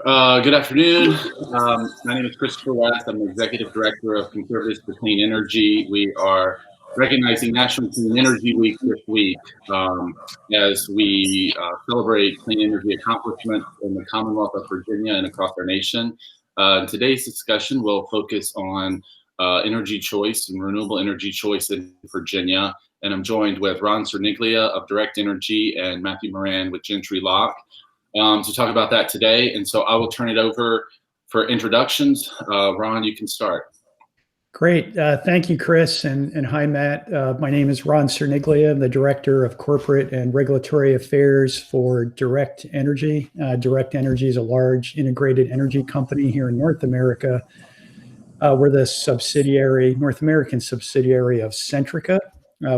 Good afternoon. My name is Christopher West. I'm the Executive Director of Conservatives for Clean Energy. We are recognizing National Clean Energy Week this week as we celebrate clean energy accomplishments in the Commonwealth of Virginia and across our nation. Today's discussion will focus on energy choice and renewable energy choice in Virginia. And I'm joined with Ron Cerniglia of Direct Energy and Matthew Moran with Gentry, Locke. To talk about that today. And so I will turn it over for introductions. Ron, you can start. Great. Thank you, Chris. And hi, Matt. My name is Ron Cerniglia. I'm the Director of Corporate and Regulatory Affairs for Direct Energy. Direct Energy is a large integrated energy company here in North America. We're the North American subsidiary of Cerniglia,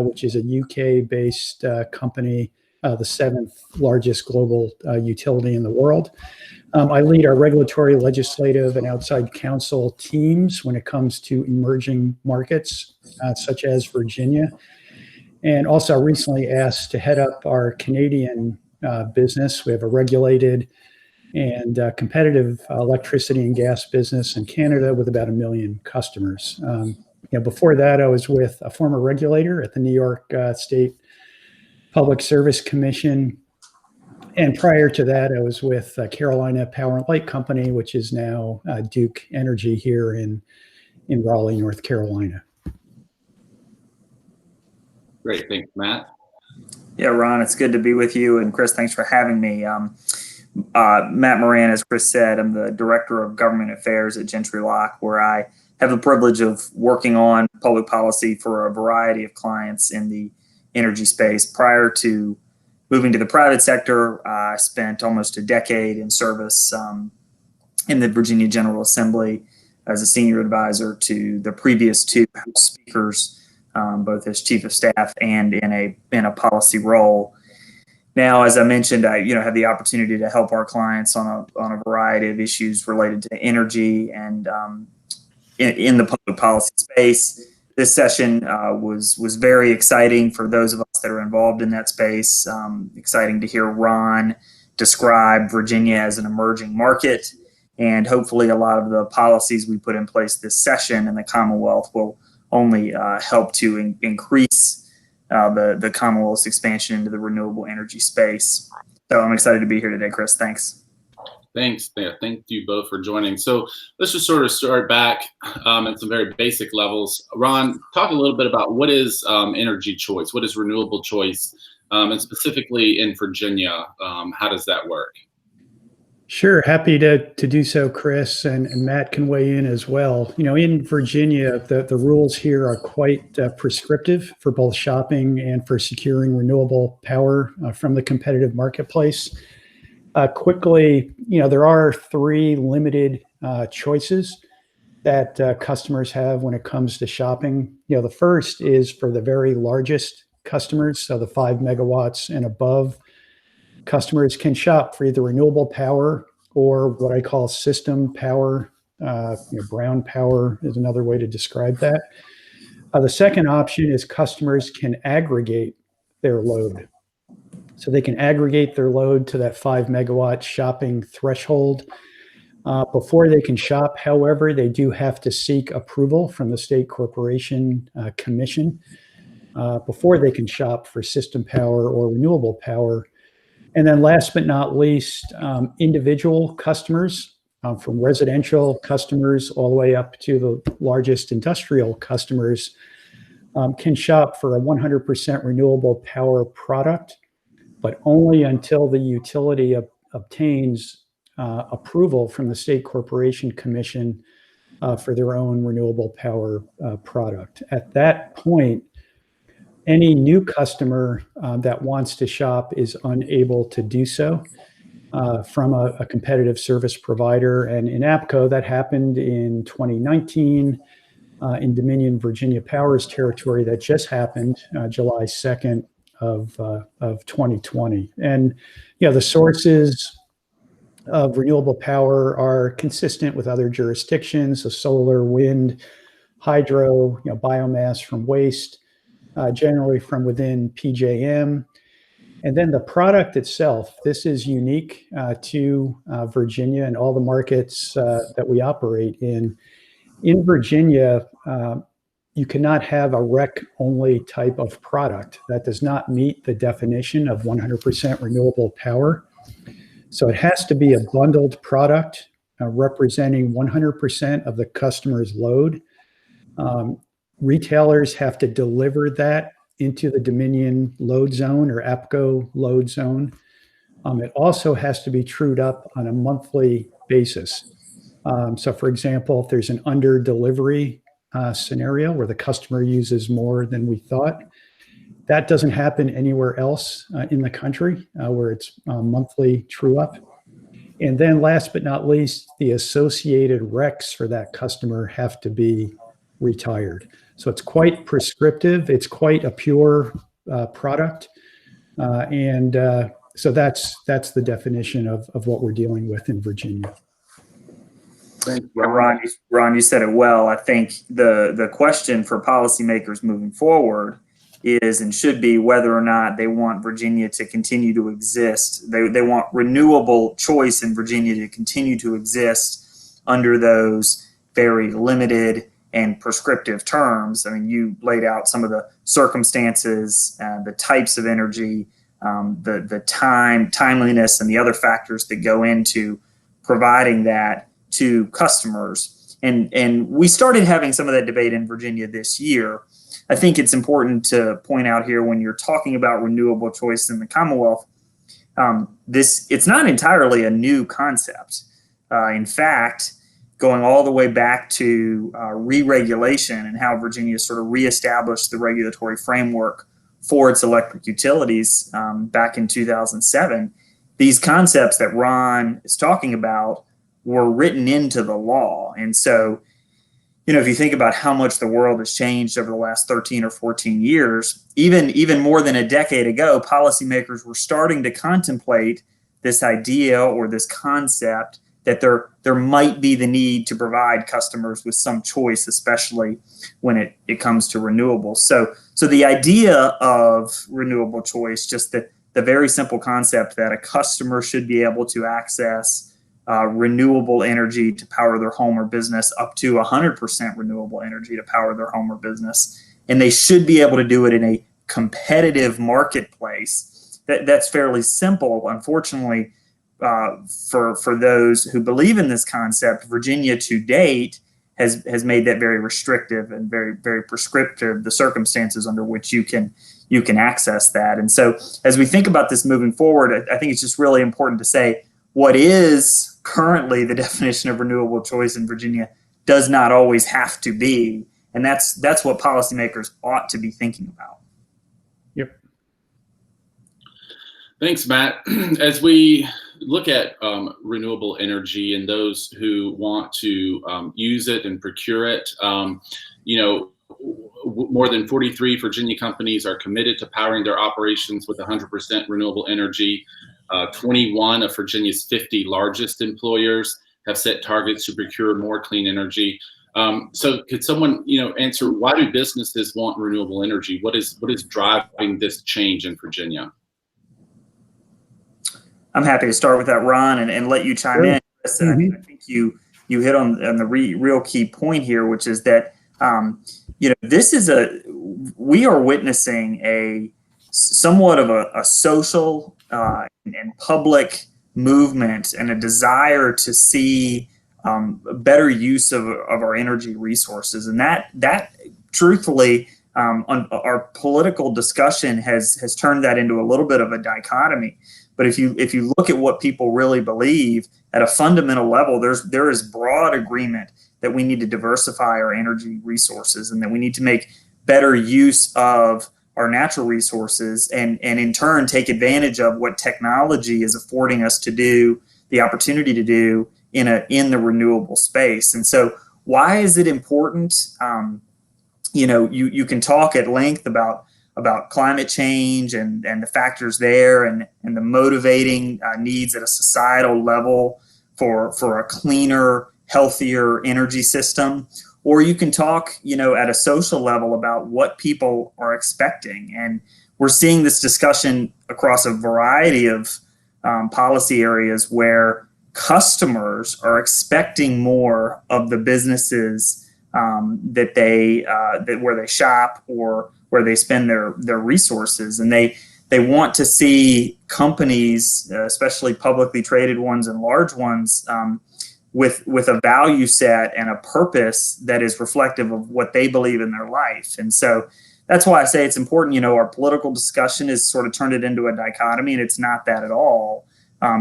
which is a UK-based company, the seventh largest global utility in the world. I lead our regulatory, legislative, and outside counsel teams when it comes to emerging markets, such as Virginia. And also recently asked to head up our Canadian business. We have a regulated and competitive electricity and gas business in Canada with about 1 million customers. Before that, I was with a former regulator at the New York State Public Service Commission. And prior to that, I was with Carolina Power and Light Company, which is now Duke Energy here in Raleigh, North Carolina. Great. Thanks, Matt. Yeah, Ron, it's good to be with you. And Chris, thanks for having me. Matt Moran, as Chris said, I'm the Director of Government Affairs at Gentry Locke, where I have the privilege of working on public policy for a variety of clients in the energy space. Prior to moving to the private sector, I spent almost a decade in service in the Virginia General Assembly as a senior advisor to the previous two House speakers, both as chief of staff and in a policy role. Now, as I mentioned, I have the opportunity to help our clients on a variety of issues related to energy and in the public policy space. This session was very exciting for those of us that are involved in that space. Exciting to hear Ron describe Virginia as an emerging market, and hopefully a lot of the policies we put in place this session in the Commonwealth will only help to increase the Commonwealth's expansion into the renewable energy space. So I'm excited to be here today, Chris. Thanks. Thanks. Yeah, thank you both for joining. So let's just sort of start back at some very basic levels. Ron, talk a little bit about what is energy choice? What is renewable choice? And specifically in Virginia, how does that work? Sure. Happy to do so, Chris, and Matt can weigh in as well. In Virginia, the rules here are quite prescriptive for both shopping and for securing renewable power from the competitive marketplace. Quickly, there are three limited choices that customers have when it comes to shopping. The first is for the very largest customers, so the 5 megawatts and above. Customers can shop for either renewable power or what I call system power. Brown power is another way to describe that. The second option is customers can aggregate their load. So they can aggregate their load to that 5 megawatt shopping threshold. Before they can shop, however, they do have to seek approval from the State Corporation Commission before they can shop for system power or renewable power. And then last but not least, individual customers, from residential customers all the way up to the largest industrial customers, can shop for a 100% renewable power product, but only until the utility obtains approval from the State Corporation Commission for their own renewable power product. At that point, any new customer that wants to shop is unable to do so from a competitive service provider. And in APCO, that happened in 2019. In Dominion Virginia Power's territory, that just happened July 2nd of 2020. And the sources of renewable power are consistent with other jurisdictions: so solar, wind, hydro, biomass from waste, generally from within PJM. And then the product itself, this is unique to Virginia and all the markets that we operate in. In Virginia, you cannot have a REC-only type of product. That does not meet the definition of 100% renewable power. So it has to be a bundled product representing 100% of the customer's load. Retailers have to deliver that into the Dominion load zone or APCO load zone. It also has to be trued up on a monthly basis. So for example, if there's an under delivery scenario where the customer uses more than we thought, that doesn't happen anywhere else in the country where it's monthly true up. And then last but not least, the associated RECs for that customer have to be retired. So it's quite prescriptive. It's quite a pure product. So that's the definition of what we're dealing with in Virginia. Thanks, Ron, you said it well. I think the question for policymakers moving forward is and should be whether or not they want Virginia to continue to exist. They want renewable choice in Virginia to continue to exist under those very limited and prescriptive terms. I mean, you laid out some of the circumstances, the types of energy, the timeliness, and the other factors that go into providing that to customers. And we started having some of that debate in Virginia this year. I think it's important to point out here when you're talking about renewable choice in the Commonwealth, it's not entirely a new concept. In fact, going all the way back to re-regulation and how Virginia sort of reestablished the regulatory framework for its electric utilities back in 2007, these concepts that Ron is talking about were written into the law. And so, if you think about how much the world has changed over the last 13 or 14 years, even more than a decade ago, policymakers were starting to contemplate this idea or this concept that there might be the need to provide customers with some choice, especially when it comes to renewables. So the idea of renewable choice, just the very simple concept that a customer should be able to access renewable energy to power their home or business, up to 100% renewable energy to power their home or business. And they should be able to do it in a competitive marketplace. That's fairly simple. Unfortunately, for those who believe in this concept, Virginia to date has made that very restrictive and very, very prescriptive, the circumstances under which you can access that. And so as we think about this moving forward, I think it's just really important to say what is currently the definition of renewable choice in Virginia does not always have to be. And that's what policymakers ought to be thinking about. Yep. Thanks, Matt. As we look at renewable energy and those who want to use it and procure it, more than 43 Virginia companies are committed to powering their operations with 100% renewable energy. 21 of Virginia's 50 largest employers have set targets to procure more clean energy. So could someone, answer, why do businesses want renewable energy? What is driving this change in Virginia? I'm happy to start with that, Ron, and let you chime in. Mm-hmm. I think you hit on the real key point here, which is that we are witnessing a somewhat of a social and public movement and a desire to see better use of our energy resources, and that truthfully, our political discussion has turned that into a little bit of a dichotomy. But if you look at what people really believe at a fundamental level, there is broad agreement that we need to diversify our energy resources and that we need to make better use of our natural resources and in turn take advantage of what technology is affording us to do, the opportunity to do in the renewable space. And so why is it important? You can talk at length about climate change and the factors there and the motivating needs at a societal level for a cleaner, healthier energy system. Or you can talk, at a social level about what people are expecting. And we're seeing this discussion across a variety of policy areas where customers are expecting more of the businesses that where they shop or where they spend their resources, and they want to see companies, especially publicly traded ones and large ones, with a value set and a purpose that is reflective of what they believe in their life. And so that's why I say it's important. Our political discussion has sort of turned it into a dichotomy, and it's not that at all.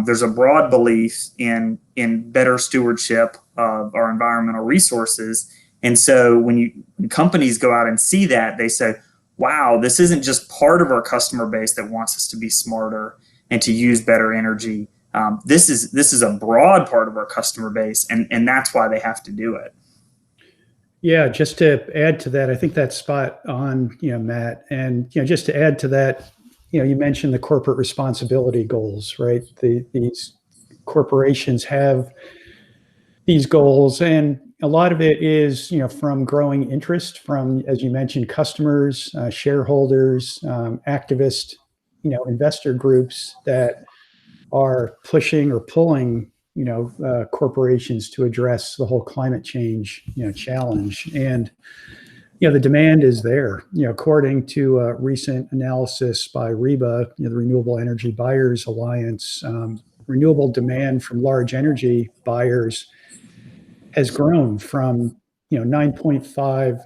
There's a broad belief in better stewardship of our environmental resources. And so when companies go out and see that, they say, wow, this isn't just part of our customer base that wants us to be smarter and to use better energy. This is a broad part of our customer base, and that's why they have to do it. Yeah, just to add to that, I think that's spot on, Matt. And just to add to that, you mentioned the corporate responsibility goals, right? These corporations have these goals, and a lot of it is, from growing interest from, as you mentioned, customers, shareholders, activists, investor groups that are pushing or pulling, corporations to address the whole climate change, challenge. And, the demand is there. According to a recent analysis by REBA, the Renewable Energy Buyers Alliance, renewable demand from large energy buyers has grown from 9.5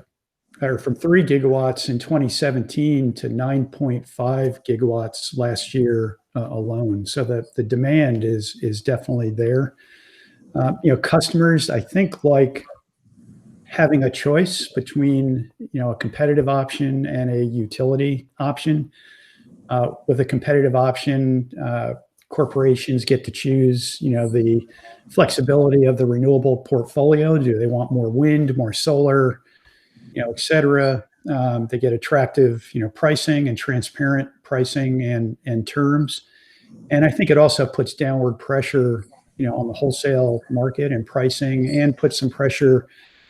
or from 3 gigawatts in 2017 to 9.5 gigawatts last year alone. So that the demand is definitely there. Customers, I think, like having a choice between a competitive option and a utility option. With a competitive option, corporations get to choose, the flexibility of the renewable portfolio. Do they want more wind, more solar, et cetera? They get attractive, pricing and transparent pricing and terms. And I think it also puts downward pressure, on the wholesale market and pricing, and puts some pressure,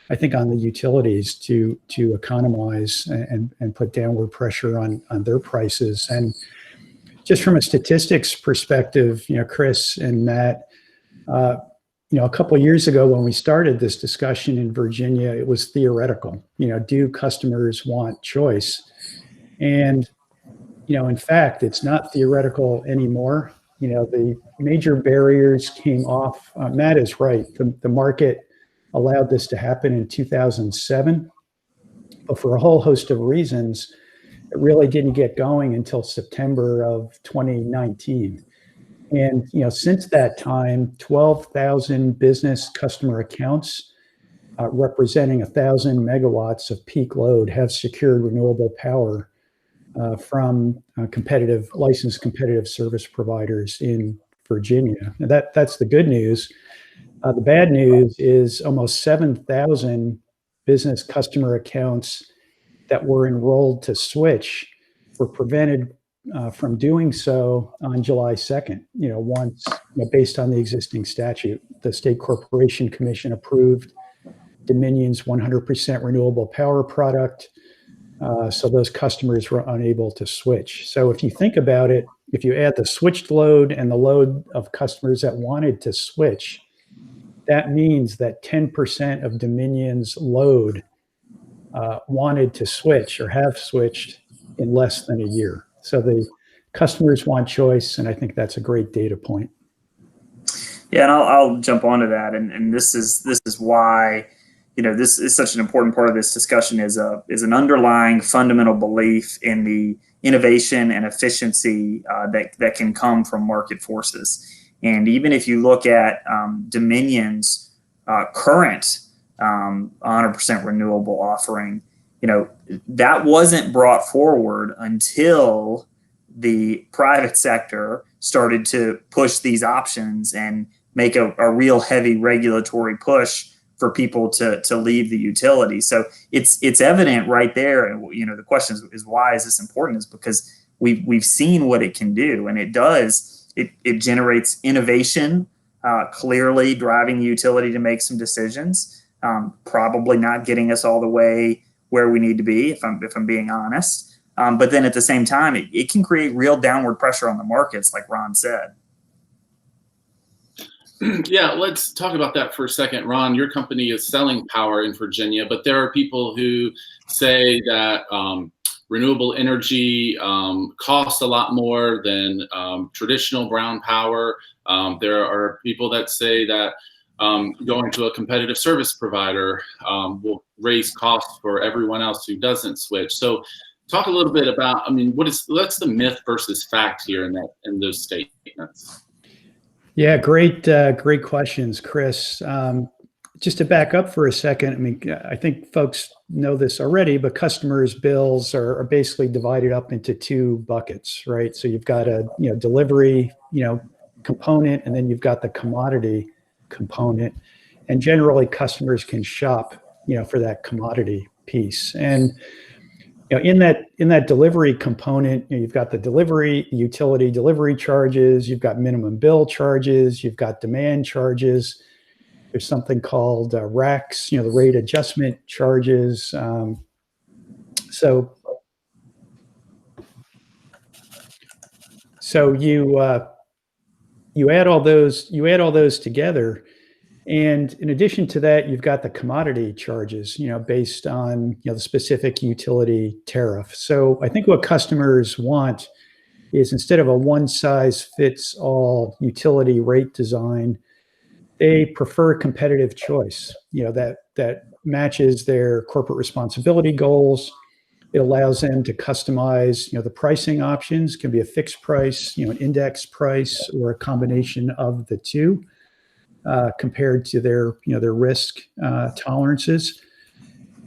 I think, on the utilities to economize and put downward pressure on their prices. And just from a statistics perspective, Chris and Matt, a couple of years ago when we started this discussion in Virginia, it was theoretical. Do customers want choice? And, in fact, it's not theoretical anymore. The major barriers came off. Matt is right. The market allowed this to happen in 2007, but for a whole host of reasons, it really didn't get going until September of 2019. And since that time, 12,000 business customer accounts representing 1,000 megawatts of peak load have secured renewable power from licensed competitive service providers in Virginia. Now that's the good news. The bad news is almost 7,000 business customer accounts that were enrolled to switch were prevented from doing so on July 2nd, once, based on the existing statute. The State Corporation Commission approved Dominion's 100% renewable power product, so those customers were unable to switch. So if you think about it, if you add the switched load and the load of customers that wanted to switch, that means that 10% of Dominion's load wanted to switch or have switched in less than a year. So the customers want choice, and I think that's a great data point. Yeah, and I'll jump onto that, and this is why this is such an important part of this discussion is an underlying fundamental belief in the innovation and efficiency that can come from market forces. And even if you look at Dominion's current 100% renewable offering, that wasn't brought forward until the private sector started to push these options and make a real heavy regulatory push for people to leave the utility. So it's evident right there. And the question is why is this important? Is because we've seen what it can do, and it does. It generates innovation, clearly driving the utility to make some decisions. Probably not getting us all the way where we need to be, if I'm being honest. But then at the same time, it can create real downward pressure on the markets, like Ron said. Yeah, let's talk about that for a second. Ron, your company is selling power in Virginia, but there are people who say that renewable energy costs a lot more than traditional brown power. There are people that say that going to a competitive service provider will raise costs for everyone else who doesn't switch. So talk a little bit about, what's the myth versus fact here in those statements? Yeah, great questions, Chris. Just to back up for a second, I think folks know this already, but customers' bills are basically divided up into two buckets, right? So you've got a delivery component, and then you've got the commodity component, and generally customers can shop for that commodity piece. And in that delivery component, you've got the delivery, utility delivery charges, you've got minimum bill charges, you've got demand charges. There's something called RACs, the rate adjustment charges. So you add all those together. And in addition to that, you've got the commodity charges, based on the specific utility tariff. So I think what customers want is, instead of a one-size-fits-all utility rate design, they prefer competitive choice, that matches their corporate responsibility goals. It allows them to customize, the pricing options. Can be a fixed price, an index price, or a combination of the two. Compared to their risk tolerances.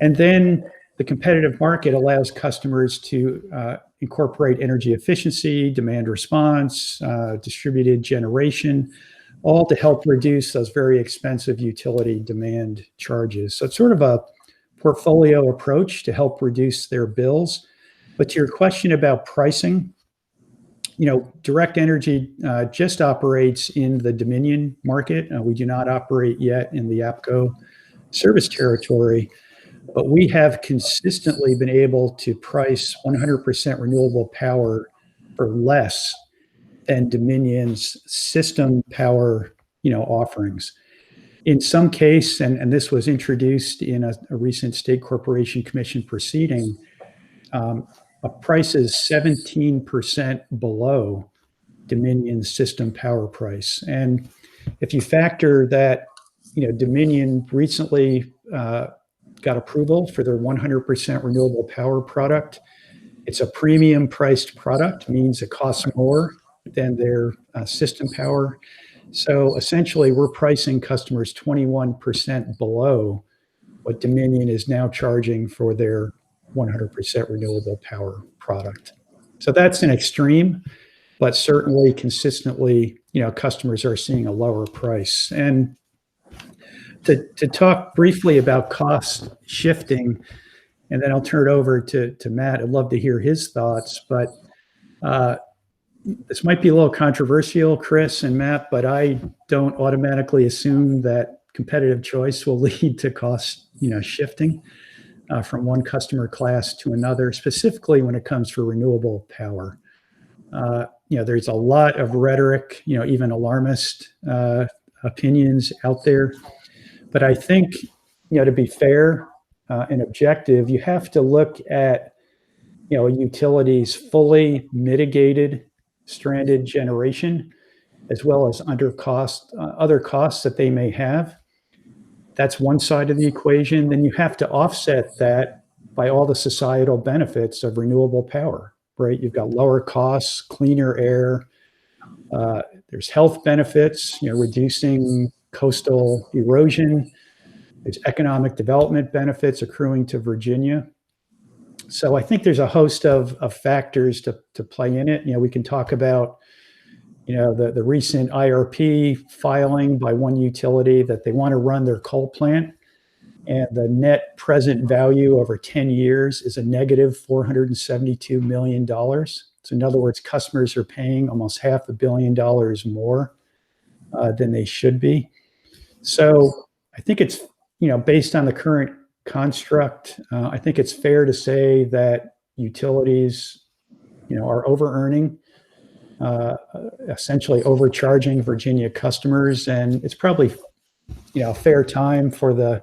And then the competitive market allows customers to incorporate energy efficiency, demand response, distributed generation, all to help reduce those very expensive utility demand charges. So it's sort of a portfolio approach to help reduce their bills. But to your question about pricing, Direct Energy just operates in the Dominion market. We do not operate yet in the APCO service territory, but we have consistently been able to price 100% renewable power for less than Dominion's system power, offerings. In some case, and this was introduced in a recent State Corporation Commission proceeding, a price is 17% below Dominion's system power price. And if you factor that, Dominion recently got approval for their 100% renewable power product. It's a premium priced product, means it costs more than their system power. So essentially, we're pricing customers 21% below what Dominion is now charging for their 100% renewable power product. So that's an extreme, but certainly consistently, customers are seeing a lower price. And to talk briefly about cost shifting, and then I'll turn it over to Matt. I'd love to hear his thoughts, but this might be a little controversial, Chris and Matt, but I don't automatically assume that competitive choice will lead to cost, shifting from one customer class to another, specifically when it comes to renewable power. There's a lot of rhetoric, even alarmist opinions out there. But I think, to be fair and objective, you have to look at, a utility's fully mitigated stranded generation, as well as other costs that they may have. That's one side of the equation. Then you have to offset that by all the societal benefits of renewable power, right? You've got lower costs, cleaner air. There's health benefits, reducing coastal erosion. There's economic development benefits accruing to Virginia. So I think there's a host of factors to play in it. We can talk about, the recent IRP filing by one utility that they want to run their coal plant, and the net present value over 10 years is a negative $472 million. So in other words, customers are paying almost $500 million more than they should be. So I think it's, based on the current construct, I think it's fair to say that, utilities, are over-earning, essentially overcharging Virginia customers. And it's probably, a fair time for the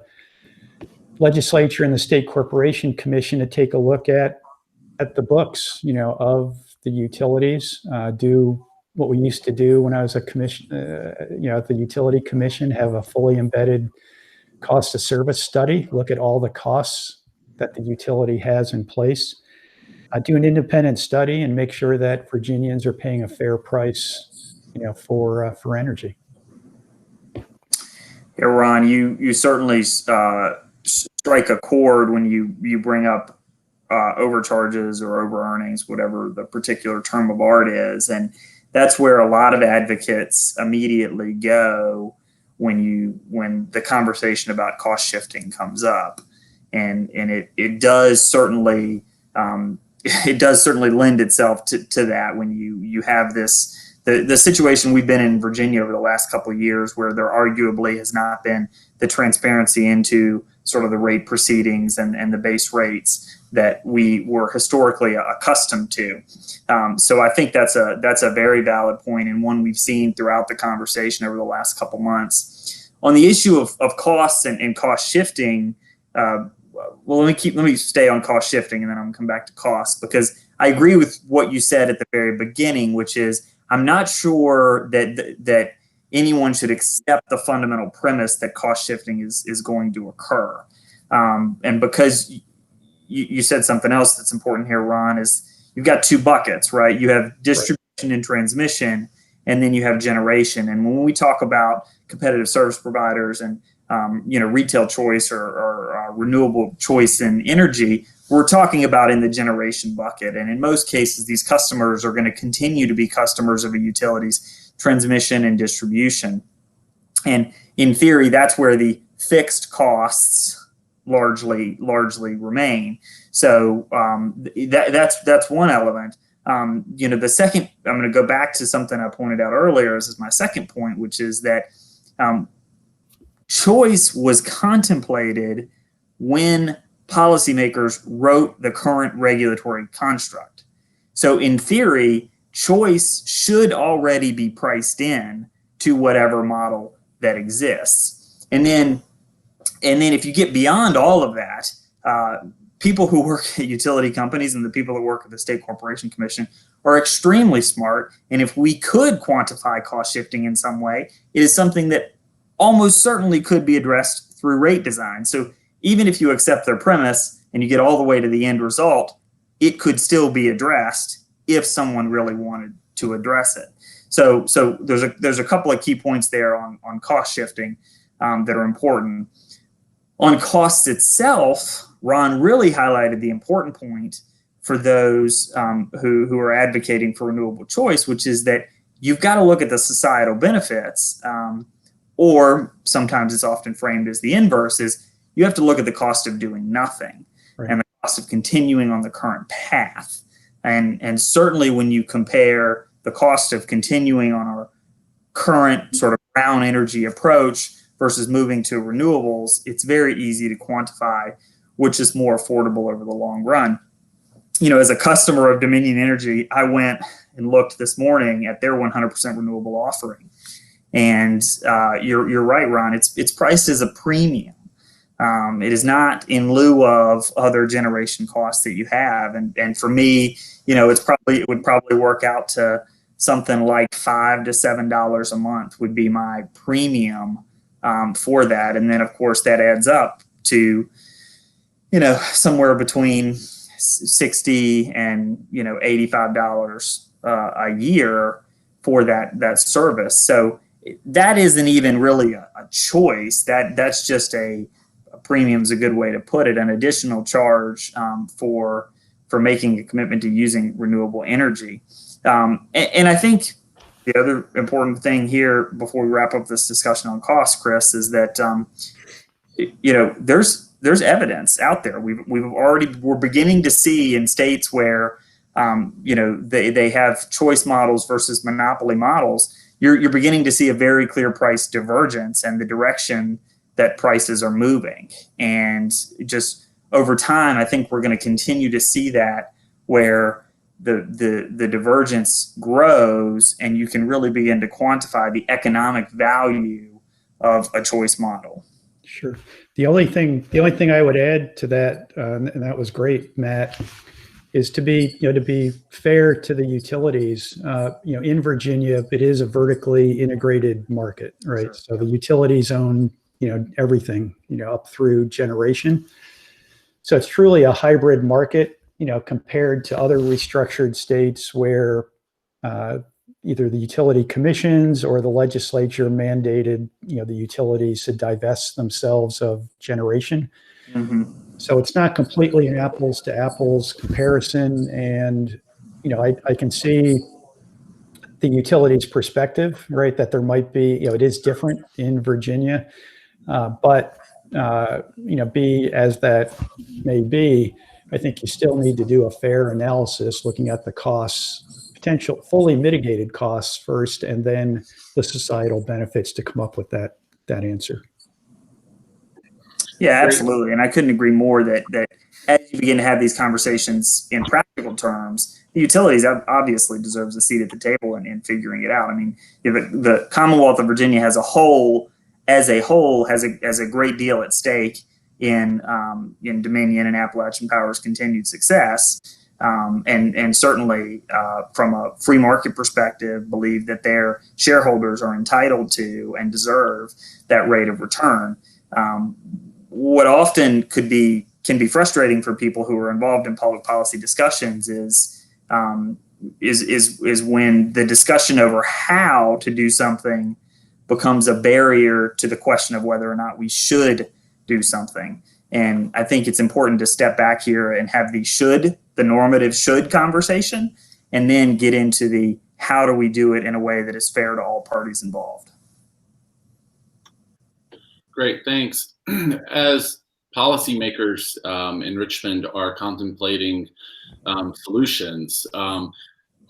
legislature and the State Corporation Commission to take a look at the books, of the utilities, do what we used to do when I was a commission, at the Utility Commission, have a fully embedded cost of service study, look at all the costs that the utility has in place, do an independent study, and make sure that Virginians are paying a fair price, for energy. Yeah, Ron, you certainly strike a chord when you bring up overcharges or over earnings, whatever the particular term of art is, and that's where a lot of advocates immediately go when the conversation about cost shifting comes up, and it does certainly lend itself to that when you have the situation we've been in Virginia over the last couple of years, where there arguably has not been the transparency into sort of the rate proceedings and the base rates that we were historically accustomed to. So I think that's a very valid point, and one we've seen throughout the conversation over the last couple months. On the issue of costs and cost shifting, well, let me stay on cost shifting, and then I'm gonna come back to costs, because I agree with what you said at the very beginning, which is I'm not sure that anyone should accept the fundamental premise that cost shifting is going to occur. And because you said something else that's important here, Ron, is you've got two buckets, right? You have distribution and transmission, and then you have generation. And when we talk about competitive service providers and retail choice or renewable choice in energy, we're talking about in the generation bucket. And in most cases, these customers are going to continue to be customers of a utility's transmission and distribution. And in theory, that's where the fixed costs largely remain. So that's one element. The second, I'm going to go back to something I pointed out earlier. This is my second point, which is that choice was contemplated when policymakers wrote the current regulatory construct. So in theory, choice should already be priced in to whatever model that exists. And then if you get beyond all of that, people who work at utility companies and the people that work at the State Corporation Commission are extremely smart. And if we could quantify cost shifting in some way, it is something that almost certainly could be addressed through rate design. So even if you accept their premise and you get all the way to the end result, it could still be addressed if someone really wanted to address it. So there's a couple of key points there on cost shifting that are important. On cost itself, Ron really highlighted the important point for those who are advocating for renewable choice, which is that you've got to look at the societal benefits, or sometimes it's often framed as the inverse, is you have to look at the cost of doing nothing, right, and the cost of continuing on the current path. And certainly when you compare the cost of continuing on our current sort of brown energy approach versus moving to renewables, it's very easy to quantify which is more affordable over the long run. As a customer of Dominion Energy, I went and looked this morning at their 100% renewable offering. And you're right, Ron, it's priced as a premium. It is not in lieu of other generation costs that you have. And for me, it would probably work out to something like $5 to $7 a month would be my premium for that. And then of course that adds up to, somewhere between $60 and $85 a year for that service. So that isn't even really a choice. That's just a premium is a good way to put it, an additional charge for making a commitment to using renewable energy. And I think the other important thing here before we wrap up this discussion on cost, Chris, is that there's evidence out there. We're beginning to see in states where they have choice models versus monopoly models. You're beginning to see a very clear price divergence and the direction that prices are moving. And just over time, I think we're going to continue to see that where the divergence grows, and you can really begin to quantify the economic value of a choice model. Sure. The only thing I would add to that, and that was great, Matt, is to be fair to the utilities. In Virginia, it is a vertically integrated market, right? Sure. So the utilities own everything, up through generation. So it's truly a hybrid market, compared to other restructured states where either the utility commissions or the legislature mandated, the utilities to divest themselves of generation. Mm-hmm. So it's not completely an apples to apples comparison. And, I can see the utilities perspective, right, that there might be, it is different in Virginia, but be as that may be, I think you still need to do a fair analysis looking at the costs, potential fully mitigated costs first, and then the societal benefits to come up with that answer. Yeah, absolutely. And I couldn't agree more that as you begin to have these conversations in practical terms, the utilities obviously deserves a seat at the table in figuring it out. I mean, the Commonwealth of Virginia as a whole has a great deal at stake in Dominion and Appalachian Power's continued success, and certainly from a free market perspective, believe that their shareholders are entitled to and deserve that rate of return. What often can be frustrating for people who are involved in public policy discussions is when the discussion over how to do something becomes a barrier to the question of whether or not we should do something. And I think it's important to step back here and have the normative should conversation, and then get into the how do we do it in a way that is fair to all parties involved. Great, thanks. As policymakers in Richmond are contemplating solutions,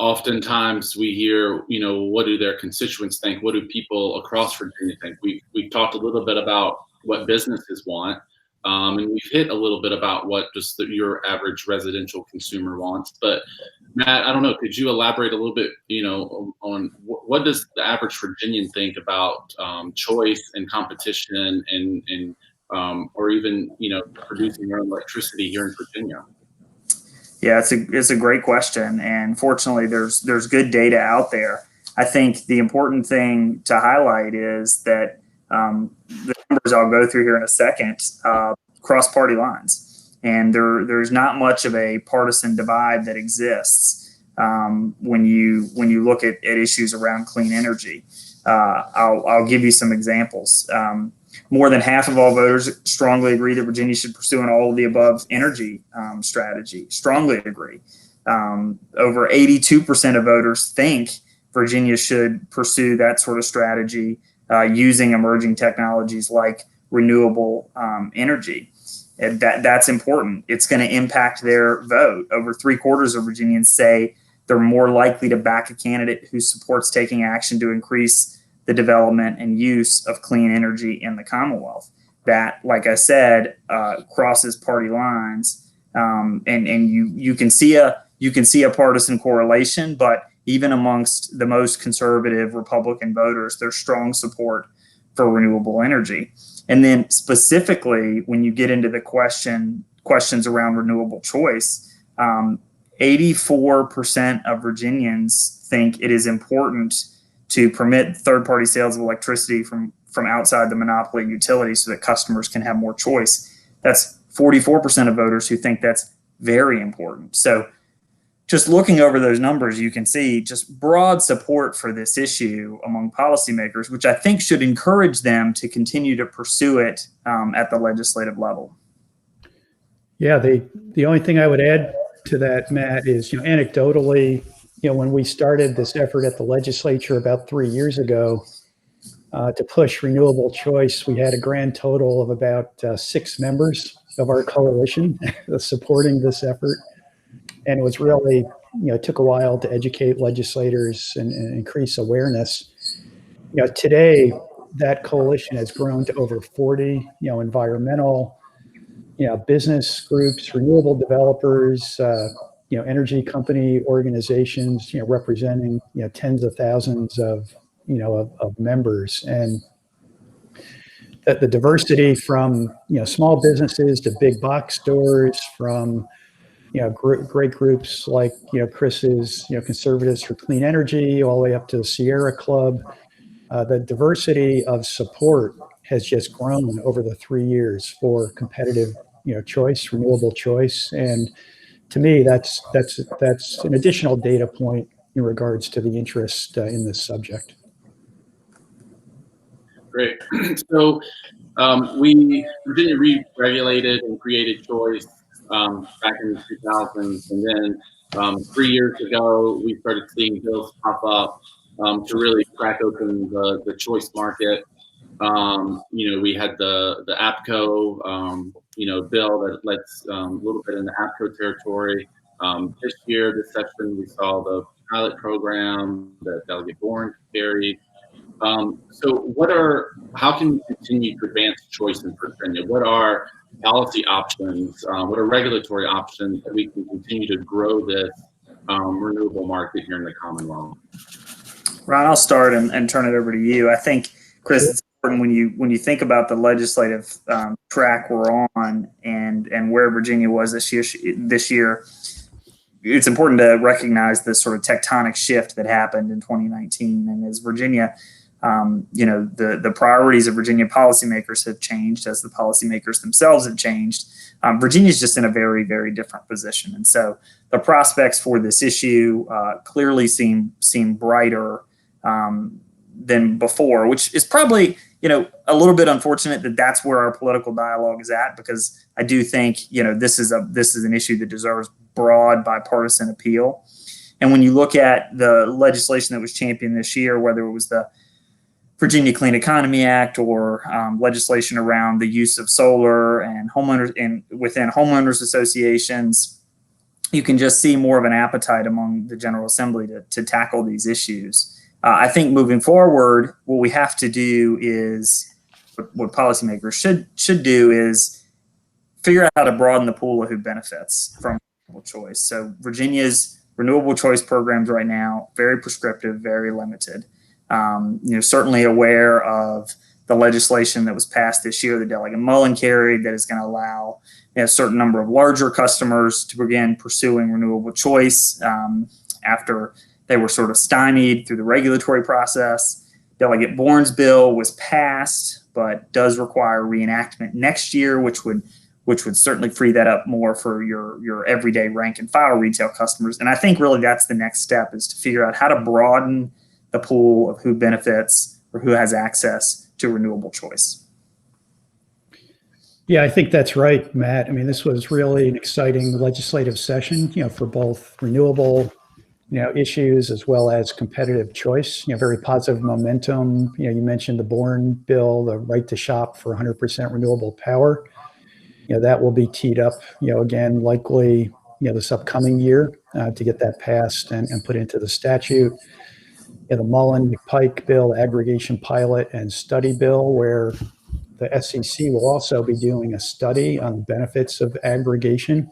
oftentimes we hear, what do their constituents think? What do people across Virginia think? We've talked a little bit about what businesses want, and we've hit a little bit about what just your average residential consumer wants. But Matt, I don't know, could you elaborate a little bit, on what does the average Virginian think about choice and competition and or even, producing your own electricity here in Virginia? Yeah, it's a great question, and fortunately, there's good data out there. I think the important thing to highlight is that the numbers I'll go through here in a second cross party lines, and there's not much of a partisan divide that exists when you look at issues around clean energy. I'll give you some examples. More than half of all voters strongly agree that Virginia should pursue an all of the above energy strategy. Strongly agree. Over 82% of voters think Virginia should pursue that sort of strategy using emerging technologies like renewable energy. And that's important. It's going to impact their vote. Over 3/4 of Virginians say they're more likely to back a candidate who supports taking action to increase the development and use of clean energy in the Commonwealth. That, like I said, crosses party lines, and you can see a partisan correlation. But even amongst the most conservative Republican voters, there's strong support for renewable energy. And then specifically, when you get into the questions around renewable choice, 84% of Virginians think it is important to permit third-party sales of electricity from outside the monopoly utility so that customers can have more choice. That's 44% of voters who think that's very important. So just looking over those numbers, you can see just broad support for this issue among policymakers, which I think should encourage them to continue to pursue it at the legislative level. Yeah, the only thing I would add to that, Matt, is, anecdotally, when we started this effort at the legislature about 3 years ago to push renewable choice, we had a grand total of about 6 members of our coalition supporting this effort. And it was really, it took a while to educate legislators and increase awareness. Today, that coalition has grown to over 40, environmental, business groups, renewable developers, energy company organizations, representing, tens of thousands of, of members. And that the diversity from, small businesses to big box stores, from, great groups like, Chris's, Conservatives for Clean Energy, all the way up to the Sierra Club. The diversity of support has just grown over the 3 years for competitive, choice, renewable choice. And to me, that's an additional data point in regards to the interest in this subject. Great. So Virginia re-regulated and created choice back in the 2000s, and then 3 years ago we started seeing bills pop up to really crack open the choice market. We had the APCO bill that lets a little bit in the APCO territory. This year, this session, we saw the pilot program that Delegate Moran carried. So how can we continue to advance choice in Virginia? What are policy options? What are regulatory options that we can continue to grow this renewable market here in the Commonwealth? Ron, I'll start and turn it over to you. I think, Chris, it's important when you think about the legislative track we're on and where Virginia was this year, it's important to recognize this sort of tectonic shift that happened in 2019. And as Virginia, the priorities of Virginia policymakers have changed as the policymakers themselves have changed. Virginia's just in a very, very different position. And so the prospects for this issue clearly seem brighter than before, which is probably, a little bit unfortunate that that's where our political dialogue is at, because I do think, this is an issue that deserves broad bipartisan appeal. And when you look at the legislation that was championed this year, whether it was the Virginia Clean Economy Act or legislation around the use of solar and within homeowners associations, you can just see more of an appetite among the General Assembly to tackle these issues. I think moving forward, what we have to do is what policymakers should do is figure out how to broaden the pool of who benefits from renewable choice. So Virginia's renewable choice programs right now, very prescriptive, very limited. Certainly aware of the legislation that was passed this year that Delegate Moran carried that is going to allow a certain number of larger customers to begin pursuing renewable choice after they were sort of stymied through the regulatory process. Delegate Bourne's bill was passed, but does require reenactment next year, which would certainly free that up more for your everyday rank and file retail customers. And I think really that's the next step, is to figure out how to broaden the pool of who benefits or who has access to renewable choice. Yeah, I think that's right, Matt. I mean, this was really an exciting legislative session, for both renewable, issues as well as competitive choice. Very positive momentum. You mentioned the Bourne bill, the right to shop for 100% renewable power. That will be teed up, again, likely, this upcoming year to get that passed and put into the statute. The Mullen-Pike bill, aggregation pilot and study bill, where the SEC will also be doing a study on the benefits of aggregation.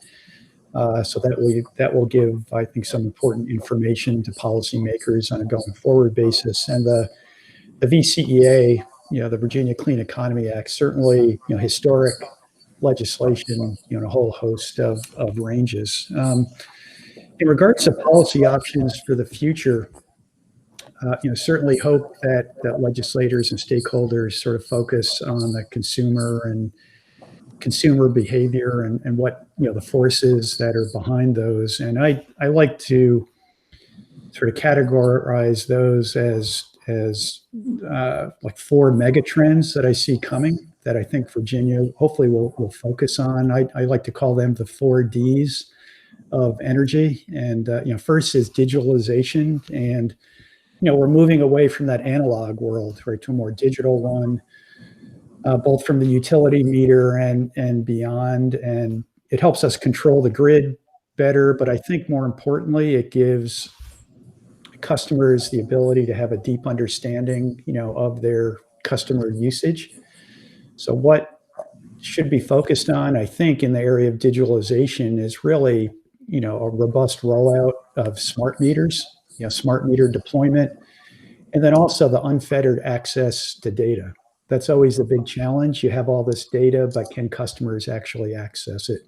So that will give, I think, some important information to policymakers on a going forward basis. And the VCEA, the Virginia Clean Economy Act, certainly, historic legislation, a whole host of ranges. In regards to policy options for the future, certainly hope that legislators and stakeholders sort of focus on the consumer and consumer behavior and what, the forces that are behind those. And I like to sort of categorize those as like 4 mega trends that I see coming that I think Virginia hopefully will focus on. I like to call them the 4 Ds of energy. And, first is digitalization. And, we're moving away from that analog world, right, to a more digital one, both from the utility meter and beyond. And it helps us control the grid better. But I think more importantly, it gives customers the ability to have a deep understanding, of their customer usage. So what should be focused on, I think, in the area of digitalization is really a robust rollout of smart meters, smart meter deployment, and then also the unfettered access to data. That's always the big challenge. You have all this data, but can customers actually access it?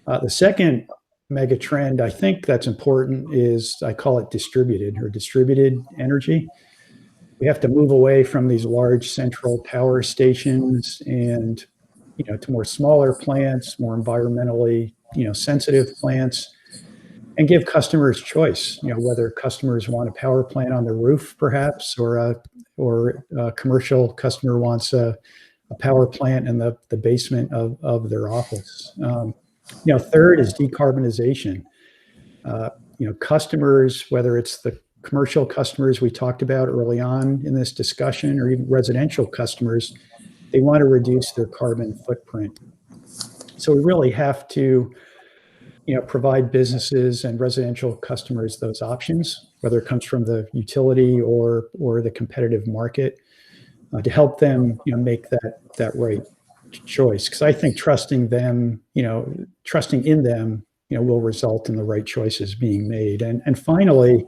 The second mega trend I think that's important is, I call it distributed energy. We have to move away from these large central power stations and to more smaller plants, more environmentally sensitive plants, and give customers choice. Whether customers want a power plant on their roof, perhaps, or a commercial customer wants a power plant in the basement of their office. Third is decarbonization. Customers, whether it's the commercial customers we talked about early on in this discussion, or even residential customers, they want to reduce their carbon footprint. So we really have to provide businesses and residential customers those options, whether it comes from the utility or the competitive market, to help them make that right choice. Because I think trusting in them will result in the right choices being made. And finally,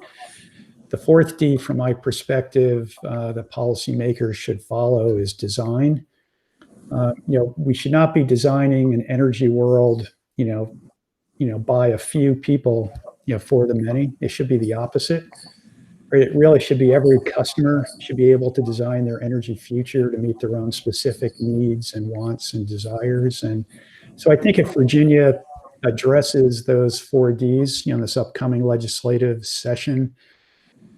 the fourth D, from my perspective, that policymakers should follow is design. We should not be designing an energy world, by a few people, for the many. It should be the opposite. It really should be every customer should be able to design their energy future to meet their own specific needs and wants and desires. And so I think if Virginia addresses those 4Ds in this upcoming legislative session,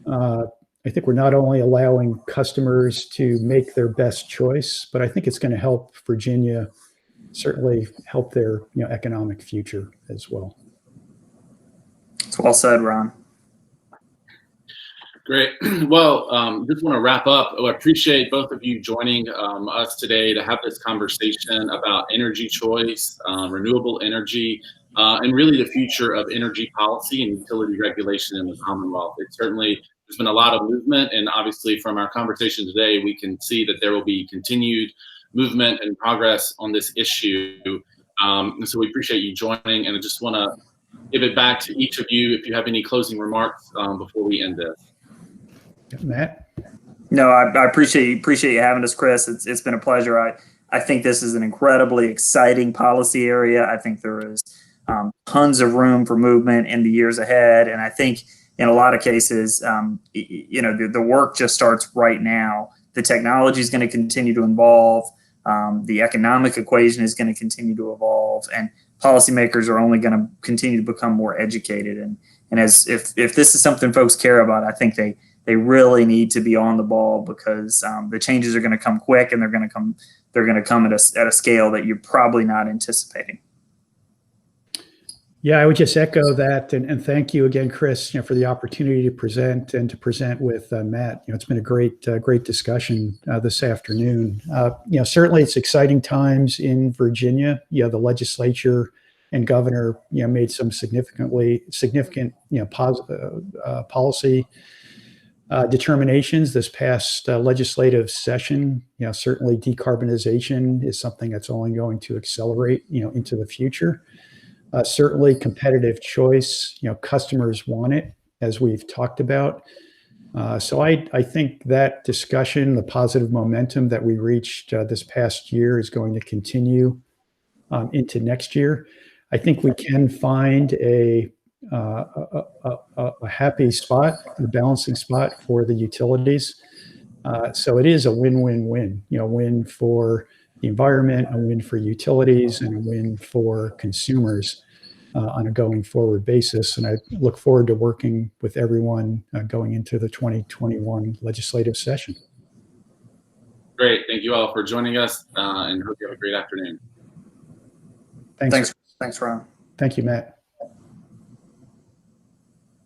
I think we're not only allowing customers to make their best choice, but I think it's going to help Virginia certainly help their economic future as well. It's well said, Ron. Great. Well, just want to wrap up. I appreciate both of you joining us today to have this conversation about energy choice, renewable energy, and really the future of energy policy and utility regulation in the Commonwealth. There's been a lot of movement, and obviously from our conversation today, we can see that there will be continued movement and progress on this issue. And so we appreciate you joining, and I just want to give it back to each of you if you have any closing remarks before we end this. Matt? No, I appreciate you having us, Chris. It's been a pleasure. I think this is an incredibly exciting policy area. I think there is tons of room for movement in the years ahead, and I think in a lot of cases, the work just starts right now. The technology is going to continue to evolve. The economic equation is going to continue to evolve, and policymakers are only going to continue to become more educated. And if this is something folks care about, I think they really need to be on the ball, because the changes are going to come quick, and they're going to come at a scale that you're probably not anticipating. Yeah, I would just echo that, and thank you again, Chris, for the opportunity to present with Matt. It's been a great discussion this afternoon. Certainly it's exciting times in Virginia. The legislature and governor, made some significant policy determinations this past legislative session. Certainly decarbonization is something that's only going to accelerate, into the future. Certainly competitive choice, customers want it, as we've talked about. So I think that discussion, the positive momentum that we reached this past year, is going to continue into next year. I think we can find a happy spot, a balancing spot for the utilities. So it is a win-win-win, win for the environment, a win for utilities, and a win for consumers on a going forward basis. And I look forward to working with everyone going into the 2021 legislative session. Great. Thank you all for joining us, and hope you have a great afternoon. Thanks, Ron. Thank you, Matt.